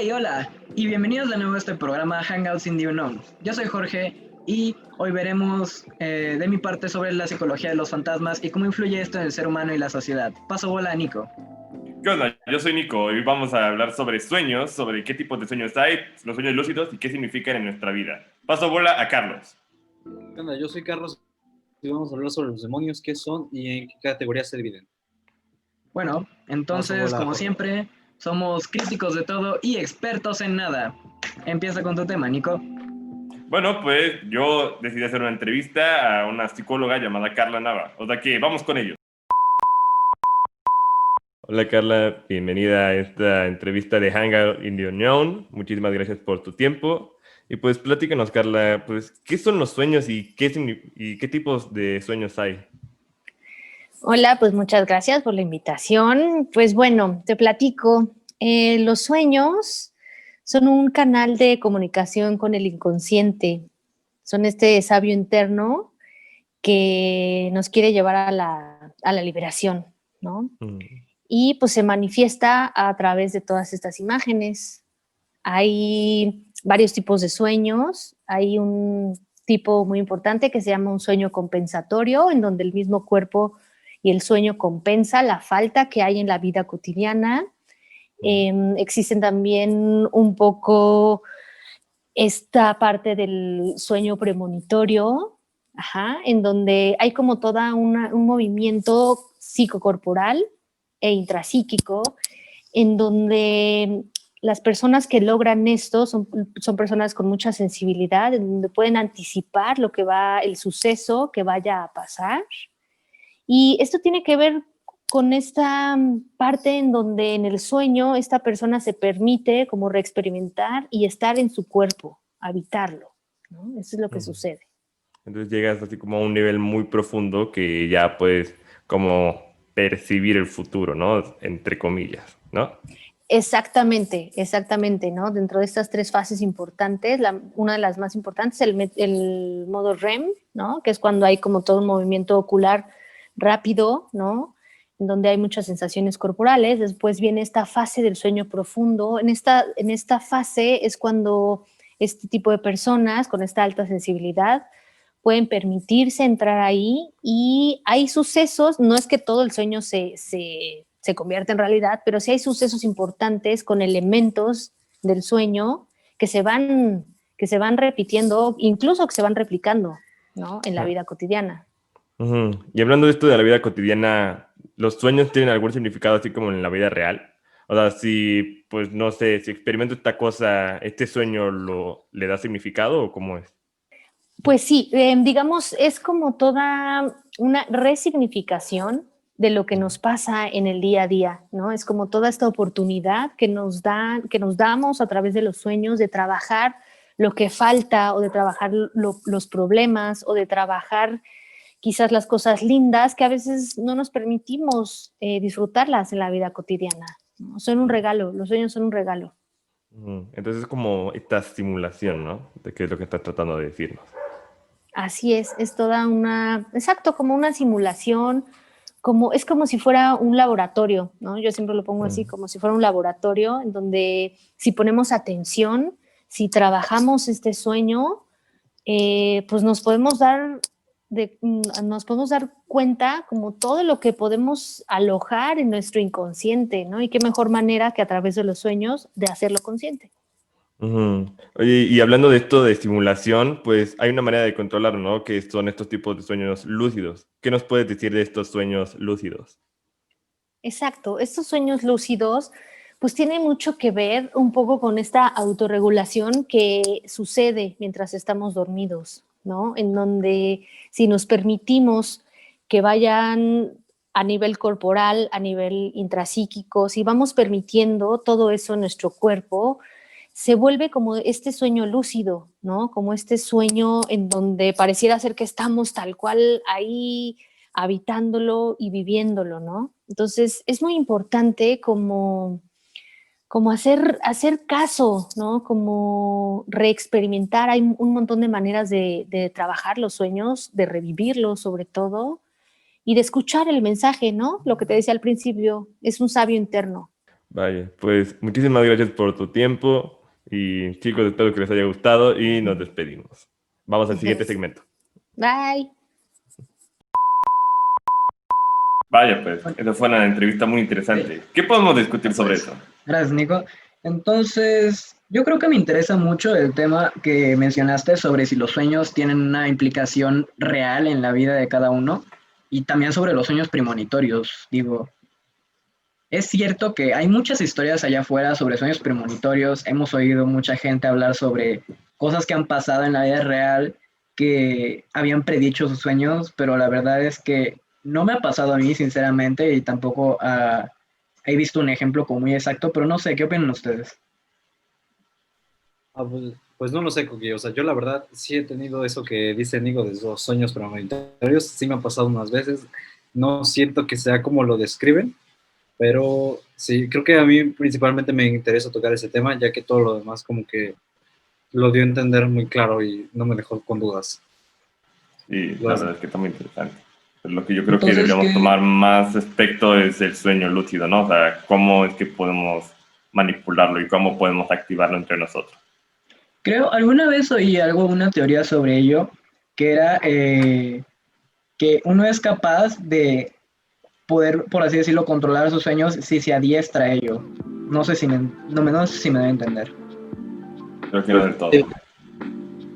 Hey, hola, y bienvenidos de nuevo a este programa Hangouts in the Unknown. Yo soy Jorge y hoy veremos de mi parte sobre la psicología de los fantasmas y cómo influye esto en el ser humano y la sociedad. Paso bola a Nico. ¿Qué onda? Yo soy Nico y vamos a hablar sobre sueños, sobre qué tipos de sueños hay, los sueños lúcidos y qué significan en nuestra vida. Paso bola a Carlos. ¿Qué onda? Yo soy Carlos y vamos a hablar sobre los demonios, qué son y en qué categoría se dividen. Bueno, Paso entonces, bola, como Jorge. siempre, somos críticos de todo y expertos en nada. Empieza con tu tema, Nico. Bueno, pues yo decidí hacer una entrevista a una psicóloga llamada Carla Nava. O sea que vamos con ello. Hola Carla, bienvenida a esta entrevista de Hangout in the Unknown. Muchísimas gracias por tu tiempo. Y pues platícanos, Carla, pues, ¿qué son los sueños y qué tipos de sueños hay? Hola, pues muchas gracias por la invitación. Pues bueno, te platico. Los sueños son un canal de comunicación con el inconsciente. Son este sabio interno que nos quiere llevar a la liberación, ¿no? Y pues se manifiesta a través de todas estas imágenes. Hay varios tipos de sueños. Hay un tipo muy importante que se llama un sueño compensatorio, en donde el mismo cuerpo y el sueño compensa la falta que hay en la vida cotidiana. Existen también un poco esta parte del sueño premonitorio, en donde hay como toda un movimiento psicocorporal e intrapsíquico, en donde las personas que logran esto son personas con mucha sensibilidad, en donde pueden anticipar el suceso que vaya a pasar. Y esto tiene que ver con esta parte en donde en el sueño esta persona se permite como reexperimentar y estar en su cuerpo, habitarlo, ¿no? Eso es lo que sucede. Entonces llegas así como a un nivel muy profundo que ya puedes como percibir el futuro, ¿no? Entre comillas, ¿no? Exactamente, exactamente, ¿no? Dentro de estas tres fases importantes, una de las más importantes es el modo REM, ¿no? Que es cuando hay como todo un movimiento ocular rápido, ¿no? En donde hay muchas sensaciones corporales. Después viene esta fase del sueño profundo. En esta fase es cuando este tipo de personas con esta alta sensibilidad pueden permitirse entrar ahí y hay sucesos, no es que todo el sueño se convierta en realidad, pero sí hay sucesos importantes con elementos del sueño que se van repitiendo, incluso que se van replicando, ¿no? En la vida cotidiana. Y hablando de esto de la vida cotidiana, ¿los sueños tienen algún significado así como en la vida real? O sea, si, pues no sé, si experimento esta cosa, ¿este sueño le da significado o cómo es? Pues sí, digamos, es como toda una resignificación de lo que nos pasa en el día a día, ¿no? Es como toda esta oportunidad que nos damos a través de los sueños de trabajar lo que falta o de trabajar los problemas o de trabajar quizás las cosas lindas que a veces no nos permitimos disfrutarlas en la vida cotidiana, ¿no? Son un regalo, los sueños son un regalo. Entonces es como esta simulación, ¿no? De qué es lo que estás tratando de decirnos. Así es toda exacto, como una simulación, es como si fuera un laboratorio, ¿no? Yo siempre lo pongo así, como si fuera un laboratorio en donde si ponemos atención, si trabajamos este sueño, pues nos podemos dar cuenta como todo lo que podemos alojar en nuestro inconsciente, ¿no? Y qué mejor manera que a través de los sueños de hacerlo consciente. Oye, y hablando de esto de simulación, pues hay una manera de controlarlo, ¿no? Que son estos tipos de sueños lúcidos. ¿Qué nos puedes decir de estos sueños lúcidos? Exacto, estos sueños lúcidos pues tienen mucho que ver un poco con esta autorregulación que sucede mientras estamos dormidos, ¿no? En donde si nos permitimos que vayan a nivel corporal, a nivel intrapsíquico, si vamos permitiendo todo eso en nuestro cuerpo, se vuelve como este sueño lúcido, ¿no? Como este sueño en donde pareciera ser que estamos tal cual ahí habitándolo y viviéndolo, ¿no? Entonces es muy importante como hacer caso, ¿no? Como reexperimentar. Hay un montón de maneras de trabajar los sueños, de revivirlos sobre todo, y de escuchar el mensaje, ¿no? Lo que te decía al principio, es un sabio interno. Vaya, pues muchísimas gracias por tu tiempo y chicos, espero que les haya gustado y nos despedimos. Vamos al siguiente segmento. Bye. Vaya, pues, esa fue una entrevista muy interesante. ¿Qué podemos discutir sobre eso? Gracias, Nico. Entonces, yo creo que me interesa mucho el tema que mencionaste sobre si los sueños tienen una implicación real en la vida de cada uno y también sobre los sueños premonitorios. Digo, es cierto que hay muchas historias allá afuera sobre sueños premonitorios. Hemos oído mucha gente hablar sobre cosas que han pasado en la vida real que habían predicho sus sueños, pero la verdad es que no me ha pasado a mí, sinceramente, y tampoco he visto un ejemplo como muy exacto, pero no sé, ¿qué opinan ustedes? Pues no lo sé, Coqui. O sea, yo la verdad sí he tenido eso que dice Nico de esos sueños premonitorios. Sí me ha pasado unas veces. No siento que sea como lo describen, pero sí, creo que a mí principalmente me interesa tocar ese tema, ya que todo lo demás como que lo dio a entender muy claro y no me dejó con dudas. Sí, la verdad es que está muy interesante. Pero lo que yo creo Entonces, que deberíamos tomar más aspecto es el sueño lúcido, ¿no? O sea, cómo es que podemos manipularlo y cómo podemos activarlo entre nosotros. Creo, alguna vez oí algo, una teoría sobre ello, que era que uno es capaz de poder, por así decirlo, controlar sus sueños si se adiestra a ello. No sé si no sé si me debe entender. Creo que no del todo. Sí.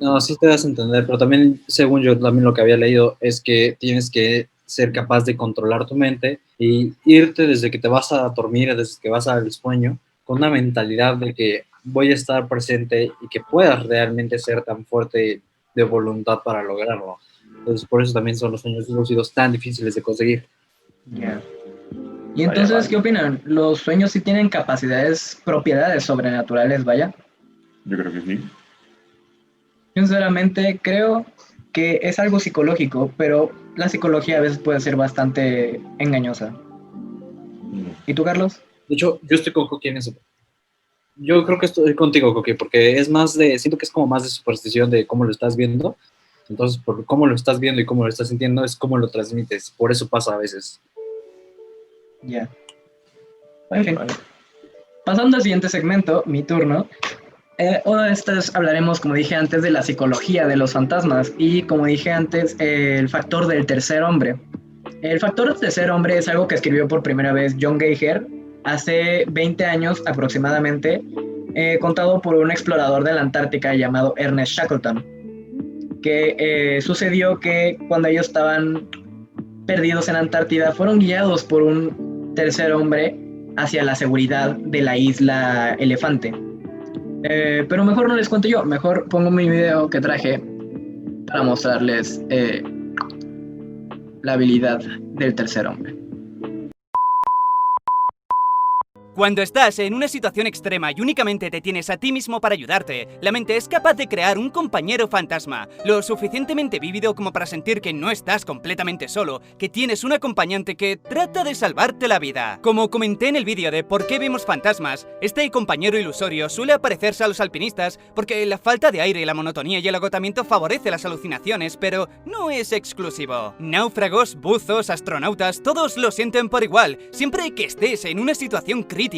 No, sí te das a entender, pero también, según yo, también lo que había leído es que tienes que ser capaz de controlar tu mente y irte desde que te vas a dormir, desde que vas al sueño, con una mentalidad de que voy a estar presente y que puedas realmente ser tan fuerte de voluntad para lograrlo. Entonces, por eso también son los sueños lúcidos tan difíciles de conseguir. Yeah. Y entonces, Vaya. ¿qué opinan? ¿Los sueños sí tienen capacidades, propiedades sobrenaturales, vaya? Yo creo que sí. Sinceramente, creo que es algo psicológico, pero la psicología a veces puede ser bastante engañosa. ¿Y tú, Carlos? De hecho, yo estoy con Coqui en eso. Yo creo que estoy contigo, Coqui, porque es más siento que es como más de superstición de cómo lo estás viendo. Entonces, por cómo lo estás viendo y cómo lo estás sintiendo, es cómo lo transmites. Por eso pasa a veces. Ya. En fin. Pasando al siguiente segmento, mi turno. Hablaremos, como dije antes, de la psicología de los fantasmas y, como dije antes, el factor del tercer hombre. El factor del tercer hombre es algo que escribió por primera vez John Geiger hace 20 años aproximadamente, contado por un explorador de la Antártica llamado Ernest Shackleton, que sucedió que cuando ellos estaban perdidos en Antártida fueron guiados por un tercer hombre hacia la seguridad de la isla Elefante. Pero mejor no les cuento yo, mejor pongo mi video que traje para mostrarles la habilidad del tercer hombre. Cuando estás en una situación extrema y únicamente te tienes a ti mismo para ayudarte, la mente es capaz de crear un compañero fantasma, lo suficientemente vívido como para sentir que no estás completamente solo, que tienes un acompañante que trata de salvarte la vida. Como comenté en el vídeo de ¿por qué vemos fantasmas?, este compañero ilusorio suele aparecerse a los alpinistas porque la falta de aire, la monotonía y el agotamiento favorece las alucinaciones, pero no es exclusivo. Náufragos, buzos, astronautas, todos lo sienten por igual. Siempre que estés en una situación crítica,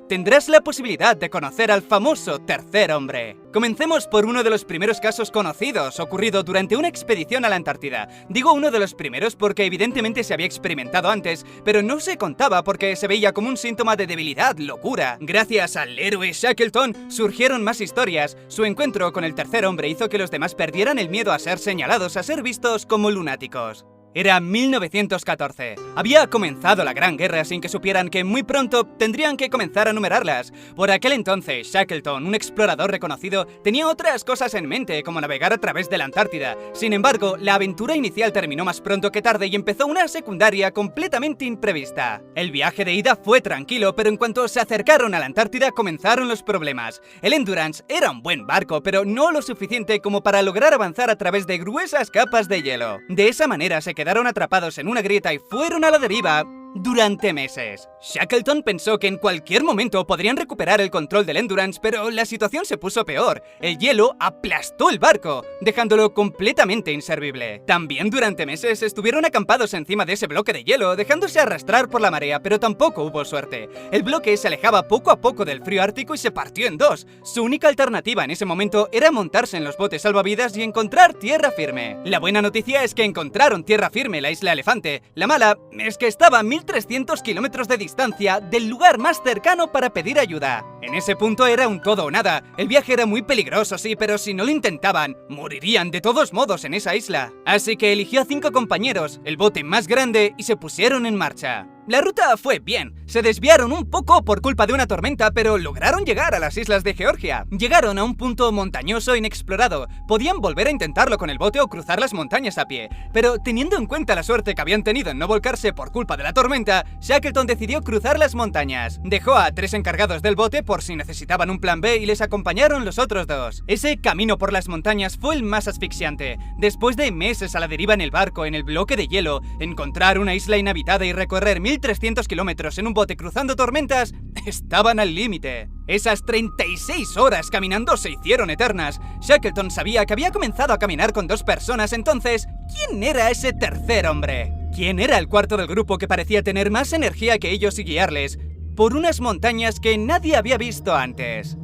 tendrás la posibilidad de conocer al famoso tercer hombre. Comencemos por uno de los primeros casos conocidos, ocurrido durante una expedición a la Antártida. Digo uno de los primeros porque evidentemente se había experimentado antes, pero no se contaba porque se veía como un síntoma de debilidad, locura. Gracias al héroe Shackleton surgieron más historias. Su encuentro con el tercer hombre hizo que los demás perdieran el miedo a ser señalados, a ser vistos como lunáticos. Era 1914. Había comenzado la Gran Guerra sin que supieran que muy pronto tendrían que comenzar a numerarlas. Por aquel entonces, Shackleton, un explorador reconocido, tenía otras cosas en mente, como navegar a través de la Antártida. Sin embargo, la aventura inicial terminó más pronto que tarde y empezó una secundaria completamente imprevista. El viaje de ida fue tranquilo, pero en cuanto se acercaron a la Antártida comenzaron los problemas. El Endurance era un buen barco, pero no lo suficiente como para lograr avanzar a través de gruesas capas de hielo. De esa manera se quedaron atrapados en una grieta y fueron a la deriva durante meses. Shackleton pensó que en cualquier momento podrían recuperar el control del Endurance, pero la situación se puso peor. El hielo aplastó el barco, dejándolo completamente inservible. También durante meses estuvieron acampados encima de ese bloque de hielo, dejándose arrastrar por la marea, pero tampoco hubo suerte. El bloque se alejaba poco a poco del frío ártico y se partió en dos. Su única alternativa en ese momento era montarse en los botes salvavidas y encontrar tierra firme. La buena noticia es que encontraron tierra firme en la isla Elefante. La mala es que estaba a 1300 kilómetros de distancia del lugar más cercano para pedir ayuda. En ese punto era un todo o nada. El viaje era muy peligroso, sí, pero si no lo intentaban, morirían de todos modos en esa isla. Así que eligió a 5 compañeros, el bote más grande, y se pusieron en marcha. La ruta fue bien, se desviaron un poco por culpa de una tormenta, pero lograron llegar a las islas de Georgia. Llegaron a un punto montañoso inexplorado, podían volver a intentarlo con el bote o cruzar las montañas a pie, pero teniendo en cuenta la suerte que habían tenido en no volcarse por culpa de la tormenta, Shackleton decidió cruzar las montañas. Dejó a 3 encargados del bote por si necesitaban un plan B y les acompañaron los otros 2. Ese camino por las montañas fue el más asfixiante. Después de meses a la deriva en el barco, en el bloque de hielo, encontrar una isla inhabitada y recorrer 1300 kilómetros en un bote cruzando tormentas estaban al límite. Esas 36 horas caminando se hicieron eternas. Shackleton sabía que había comenzado a caminar con 2 personas, entonces, ¿quién era ese tercer hombre? ¿Quién era el cuarto del grupo que parecía tener más energía que ellos y guiarles por unas montañas que nadie había visto antes?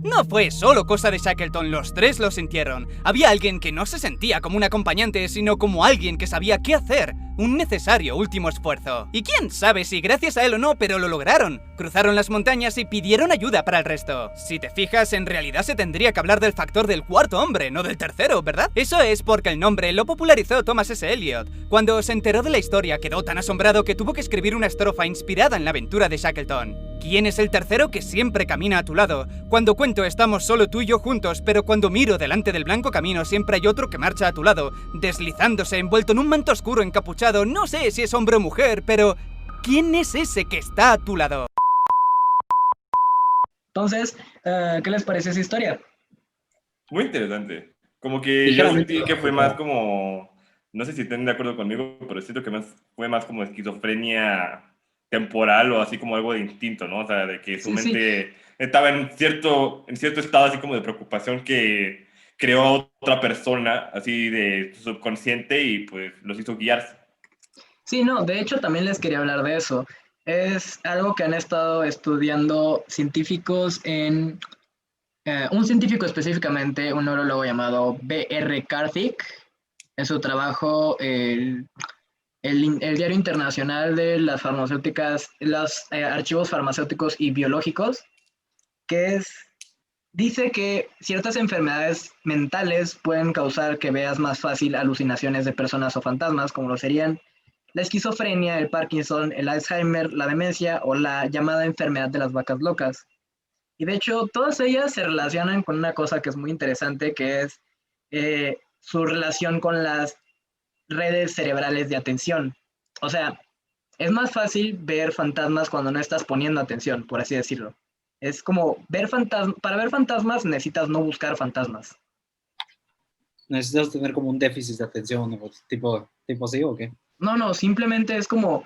No fue solo cosa de Shackleton, los 3 lo sintieron. Había alguien que no se sentía como un acompañante, sino como alguien que sabía qué hacer, un necesario último esfuerzo. Y quién sabe si gracias a él o no, pero lo lograron. Cruzaron las montañas y pidieron ayuda para el resto. Si te fijas, en realidad se tendría que hablar del factor del cuarto hombre, no del tercero, ¿verdad? Eso es porque el nombre lo popularizó Thomas S. Eliot. Cuando se enteró de la historia, quedó tan asombrado que tuvo que escribir una estrofa inspirada en la aventura de Shackleton. ¿Quién es el tercero que siempre camina a tu lado? Cuando cuento estamos solo tú y yo juntos, pero cuando miro delante del blanco camino siempre hay otro que marcha a tu lado, deslizándose envuelto en un manto oscuro encapuchado. No sé si es hombre o mujer, pero ¿quién es ese que está a tu lado? Entonces, ¿qué les parece esa historia? Muy interesante. Como que yo sentí que fue más como, no sé si estén de acuerdo conmigo, pero siento que fue más como esquizofrenia temporal o así como algo de instinto, ¿no? O sea, de que su mente estaba en cierto estado así como de preocupación que creó a otra persona así de su subconsciente y pues los hizo guiarse. Sí, no, de hecho también les quería hablar de eso. Es algo que han estado estudiando científicos en... un científico específicamente, un neurólogo llamado B.R. Karthik, en su trabajo, el Diario Internacional de las Farmacéuticas, los archivos farmacéuticos y biológicos, dice que ciertas enfermedades mentales pueden causar que veas más fácil alucinaciones de personas o fantasmas, como lo serían la esquizofrenia, el Parkinson, el Alzheimer, la demencia o la llamada enfermedad de las vacas locas. Y de hecho, todas ellas se relacionan con una cosa que es muy interesante, que es su relación con las redes cerebrales de atención. O sea, es más fácil ver fantasmas cuando no estás poniendo atención, por así decirlo. Es como para ver fantasmas necesitas no buscar fantasmas. ¿Necesitas tener como un déficit de atención tipo así o qué? No, simplemente es como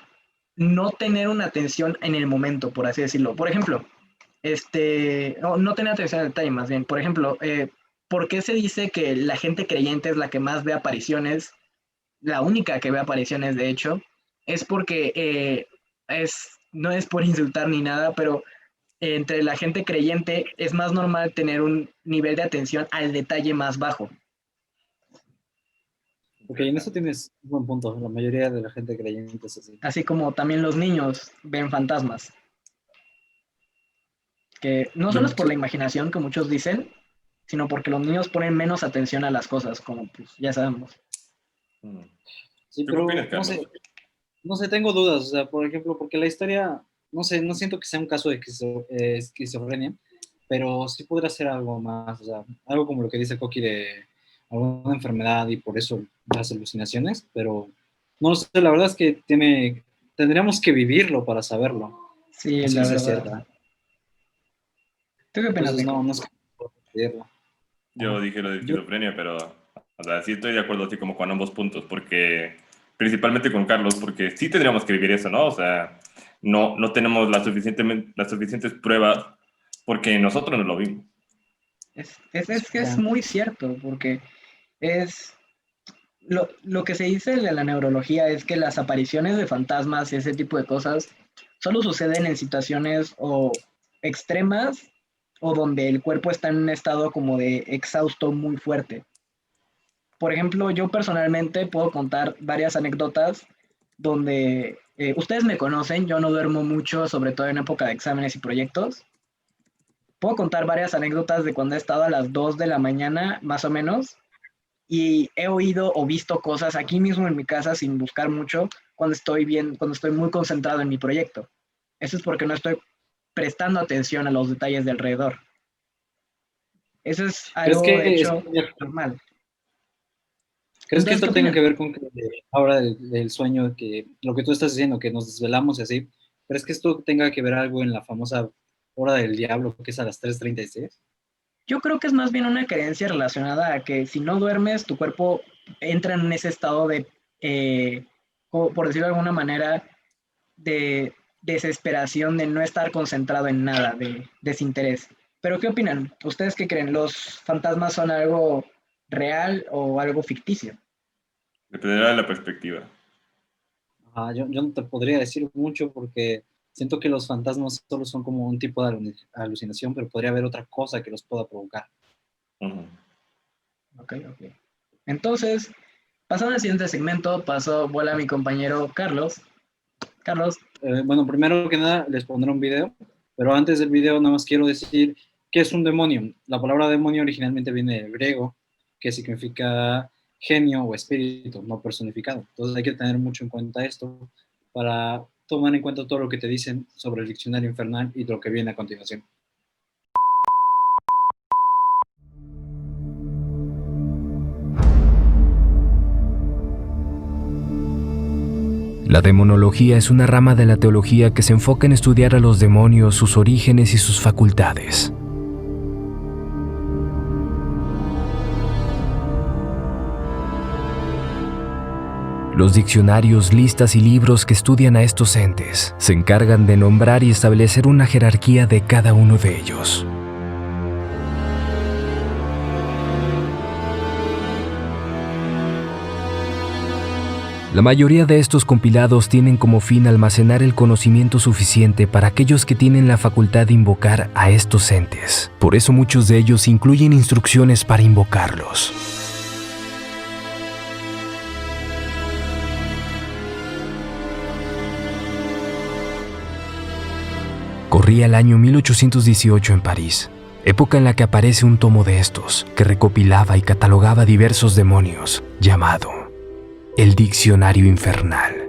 no tener una atención en el momento, por así decirlo. Por ejemplo, no tener atención al detalle, más bien. Por ejemplo, ¿por qué se dice que la gente creyente es la que más ve apariciones? La única que ve apariciones, de hecho, es porque no es por insultar ni nada, pero entre la gente creyente es más normal tener un nivel de atención al detalle más bajo. Ok, en eso tienes un buen punto. La mayoría de la gente creyente es así. Así como también los niños ven fantasmas. Que no solo es por la imaginación, que muchos dicen, sino porque los niños ponen menos atención a las cosas, como pues ya sabemos. Sí, pero no sé, tengo dudas. O sea, por ejemplo, porque la historia, no sé, no siento que sea un caso de esquizofrenia, pero sí podría ser algo más, o sea, algo como lo que dice Coqui de alguna enfermedad y por eso las alucinaciones, pero no sé, la verdad es que tendríamos que vivirlo para saberlo. Sí, así la verdad. Es cierta. ¿Tú qué opinas? Entonces, no es que puedo vivirlo. Yo dije lo de esquizofrenia, pero o sea, sí estoy de acuerdo así como con ambos puntos, porque principalmente con Carlos, porque sí tendríamos que vivir eso, ¿no? O sea, no tenemos las suficientes pruebas porque nosotros no lo vimos. Que es muy cierto, porque es lo que se dice de la neurología es que las apariciones de fantasmas y ese tipo de cosas solo suceden en situaciones o extremas o donde el cuerpo está en un estado como de exhausto muy fuerte. Por ejemplo, yo personalmente puedo contar varias anécdotas donde ustedes me conocen, yo no duermo mucho, sobre todo en época de exámenes y proyectos. Puedo contar varias anécdotas de cuando he estado a las 2 de la mañana, más o menos, y he oído o visto cosas aquí mismo en mi casa sin buscar mucho cuando estoy muy concentrado en mi proyecto. Eso es porque no estoy prestando atención a los detalles de alrededor. Eso es algo, de hecho, normal. ¿Crees que esto tenga que ver con que ahora del sueño, que lo que tú estás diciendo, que nos desvelamos y así? ¿Crees que esto tenga que ver algo en la famosa hora del diablo, que es a las 3:36? Yo creo que es más bien una creencia relacionada a que si no duermes, tu cuerpo entra en ese estado de, por decirlo de alguna manera, de desesperación, de no estar concentrado en nada, de desinterés. Pero ¿qué opinan? ¿Ustedes qué creen? ¿Los fantasmas son algo real o algo ficticio? Dependerá de la perspectiva. Yo no te podría decir mucho porque siento que los fantasmas solo son como un tipo de alucinación, pero podría haber otra cosa que los pueda provocar. Uh-huh. Ok. Entonces, pasando al siguiente segmento, vuela mi compañero Carlos. Carlos. Bueno, primero que nada les pondré un video, pero antes del video nada más quiero decir qué es un demonio. La palabra demonio originalmente viene del griego, que significa genio o espíritu no personificado. Entonces hay que tener mucho en cuenta esto para tomar en cuenta todo lo que te dicen sobre el diccionario infernal y lo que viene a continuación. La demonología es una rama de la teología que se enfoca en estudiar a los demonios, sus orígenes y sus facultades. Los diccionarios, listas y libros que estudian a estos entes se encargan de nombrar y establecer una jerarquía de cada uno de ellos. La mayoría de estos compilados tienen como fin almacenar el conocimiento suficiente para aquellos que tienen la facultad de invocar a estos entes. Por eso muchos de ellos incluyen instrucciones para invocarlos. Corría el año 1818 en París, época en la que aparece un tomo de estos, que recopilaba y catalogaba diversos demonios, llamado El Diccionario Infernal.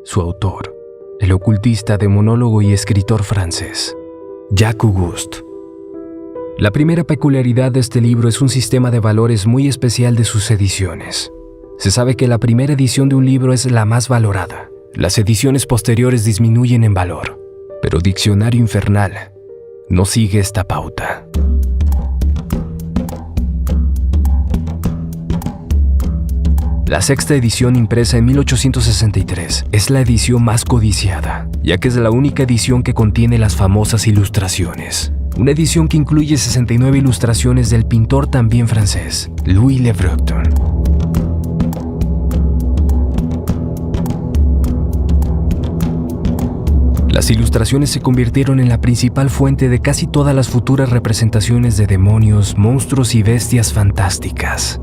Su autor, el ocultista, demonólogo y escritor francés, Jacques Auguste. La primera peculiaridad de este libro es un sistema de valores muy especial de sus ediciones. Se sabe que la primera edición de un libro es la más valorada. Las ediciones posteriores disminuyen en valor, pero Diccionario Infernal no sigue esta pauta. La sexta edición, impresa en 1863, es la edición más codiciada, ya que es la única edición que contiene las famosas ilustraciones. Una edición que incluye 69 ilustraciones del pintor también francés, Louis Le Breton. Las ilustraciones se convirtieron en la principal fuente de casi todas las futuras representaciones de demonios, monstruos y bestias fantásticas.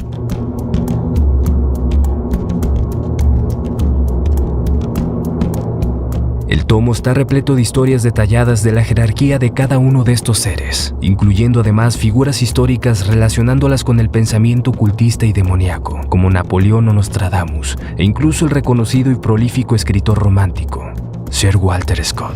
El tomo está repleto de historias detalladas de la jerarquía de cada uno de estos seres, incluyendo además figuras históricas relacionándolas con el pensamiento ocultista y demoníaco, como Napoleón o Nostradamus, e incluso el reconocido y prolífico escritor romántico, Sir Walter Scott.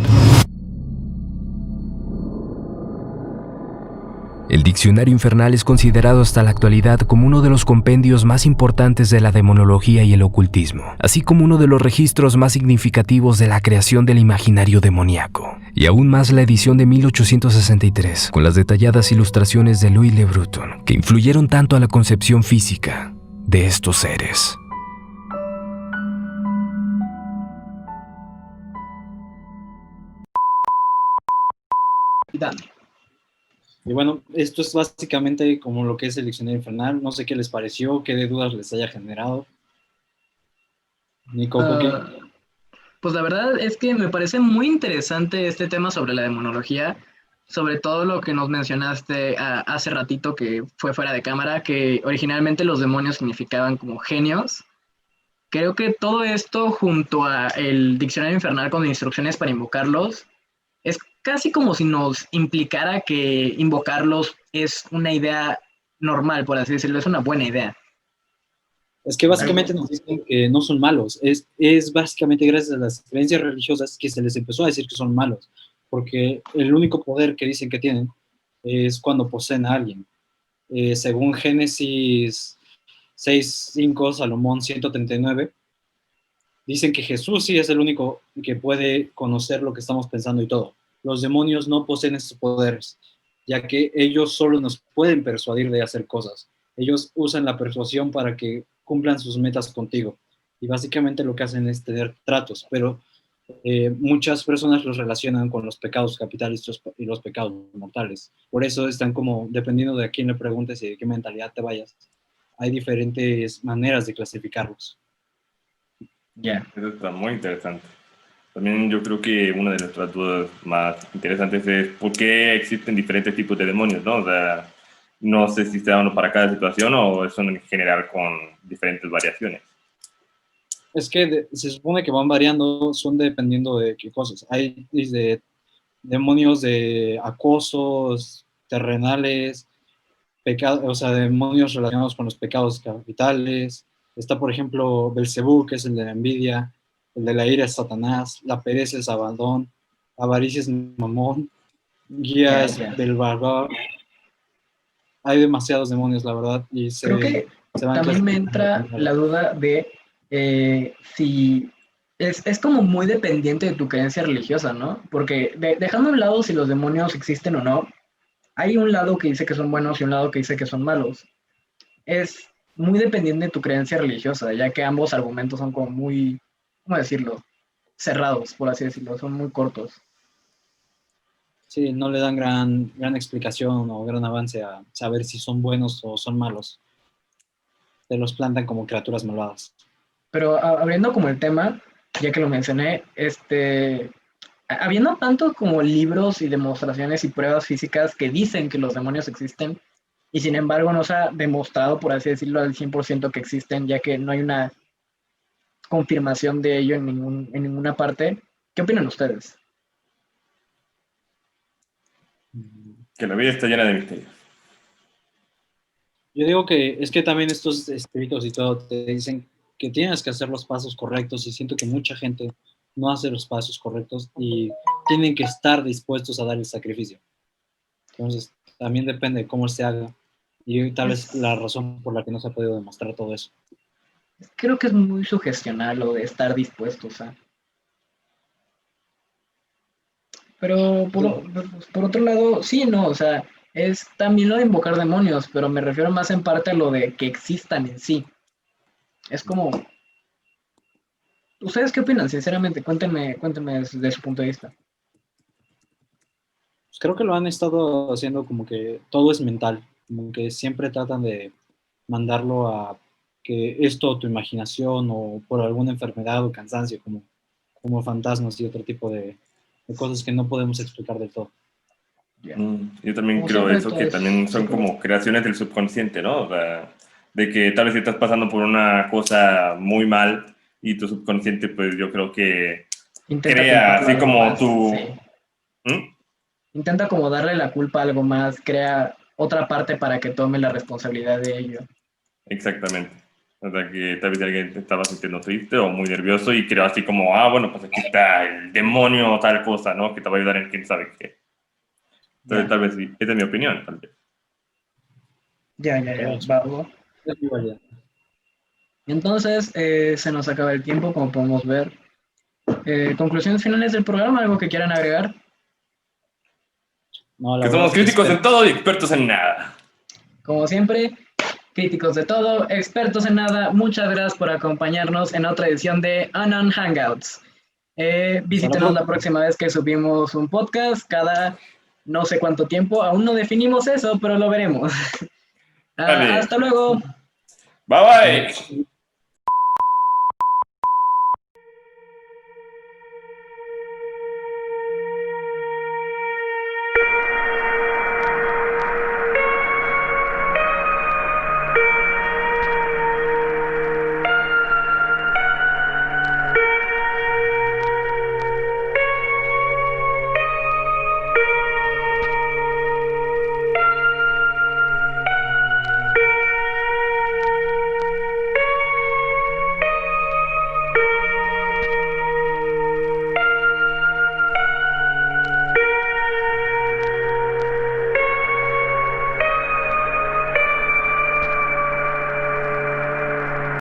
El Diccionario Infernal es considerado hasta la actualidad como uno de los compendios más importantes de la demonología y el ocultismo, así como uno de los registros más significativos de la creación del imaginario demoníaco. Y aún más la edición de 1863, con las detalladas ilustraciones de Louis Le Breton, que influyeron tanto a la concepción física de estos seres. Y bueno, esto es básicamente como lo que es el Diccionario Infernal. No sé qué les pareció, qué de dudas les haya generado. Nico, ¿qué? Pues la verdad es que me parece muy interesante este tema sobre la demonología, sobre todo lo que nos mencionaste hace ratito que fue fuera de cámara, que originalmente los demonios significaban como genios. Creo que todo esto junto a el Diccionario Infernal con instrucciones para invocarlos es casi como si nos implicara que invocarlos es una idea normal, por así decirlo, es una buena idea. Es que básicamente nos dicen que no son malos. Es básicamente gracias a las creencias religiosas que se les empezó a decir que son malos, porque el único poder que dicen que tienen es cuando poseen a alguien. Según Génesis 6:5, Salomón 139, dicen que Jesús sí es el único que puede conocer lo que estamos pensando y todo. Los demonios no poseen estos poderes, ya que ellos solo nos pueden persuadir de hacer cosas. Ellos usan la persuasión para que cumplan sus metas contigo. Y básicamente lo que hacen es tener tratos, pero muchas personas los relacionan con los pecados capitales y los pecados mortales. Por eso están como, dependiendo de a quién le preguntes y de qué mentalidad te vayas, hay diferentes maneras de clasificarlos. Ya. Eso está muy interesante. También yo creo que una de nuestras dudas más interesantes es por qué existen diferentes tipos de demonios, ¿no? O sea, no sé si sea uno para cada situación o son en general con diferentes variaciones. Es que se supone que van variando, son dependiendo de qué cosas. Hay desde demonios de acosos terrenales, o sea, demonios relacionados con los pecados capitales. Está, por ejemplo, Belcebú, que es el de la envidia, el de la ira es Satanás, la pereza es Abadón, avaricia es Mamón, guía es Belvagor. Hay demasiados demonios, la verdad, y Creo que se van también me clasificando. entra la duda de si es como muy dependiente de tu creencia religiosa, ¿no? Porque dejando a un lado si los demonios existen o no, hay un lado que dice que son buenos y un lado que dice que son malos. Es muy dependiente de tu creencia religiosa, ya que ambos argumentos son como muy, ¿cómo decirlo? Cerrados, por así decirlo, son muy cortos. Sí, no le dan gran explicación o gran avance a saber si son buenos o son malos. Te los plantan como criaturas malvadas. Pero abriendo como el tema, ya que lo mencioné, habiendo tanto como libros y demostraciones y pruebas físicas que dicen que los demonios existen, y sin embargo no se ha demostrado, por así decirlo, al 100% que existen, ya que no hay una confirmación de ello en ninguna parte. ¿Qué opinan ustedes? Que la vida está llena de misterios. Yo digo que es que también estos escritos y todo te dicen que tienes que hacer los pasos correctos y siento que mucha gente no hace los pasos correctos y tienen que estar dispuestos a dar el sacrificio. Entonces, también depende de cómo se haga y tal vez la razón por la que no se ha podido demostrar todo eso. Creo que es muy sugestional lo de estar dispuestos a... Pero por otro lado, sí, no, o sea, es también lo de invocar demonios, pero me refiero más en parte a lo de que existan en sí. Es como... ¿Ustedes qué opinan? Sinceramente, cuéntenme desde su punto de vista. Pues creo que lo han estado haciendo como que todo es mental, como que siempre tratan de mandarlo a que es todo tu imaginación o por alguna enfermedad o cansancio, como fantasmas y otro tipo de cosas que no podemos explicar del todo. Yeah. Yo también Como creo siempre, eso, que también son como creaciones del subconsciente, ¿no? O sea, de que tal vez estás pasando por una cosa muy mal y tu subconsciente, pues yo creo que intenta crea culparlo así a algo como más, tu... sí. Intenta como darle la culpa a algo más, crea otra parte para que tome la responsabilidad de ello. Exactamente. O sea, que tal vez alguien te estaba sintiendo triste o muy nervioso y creó así como, ah, bueno, pues aquí está el demonio o tal cosa, ¿no? Que te va a ayudar en quién sabe qué. Entonces, Ya. tal vez sí. Esa es mi opinión, tal vez. Ya, va. Es muy válida. Entonces, se nos acaba el tiempo, como podemos ver. Conclusiones finales del programa, ¿algo que quieran agregar? No, la Que verdad somos es que críticos en todo y expertos en nada. Como siempre, críticos de todo, expertos en nada, muchas gracias por acompañarnos en otra edición de Anon Hangouts. Visítenos la próxima vez que subimos un podcast, cada no sé cuánto tiempo, aún no definimos eso, pero lo veremos. Vale. Hasta luego. Bye bye.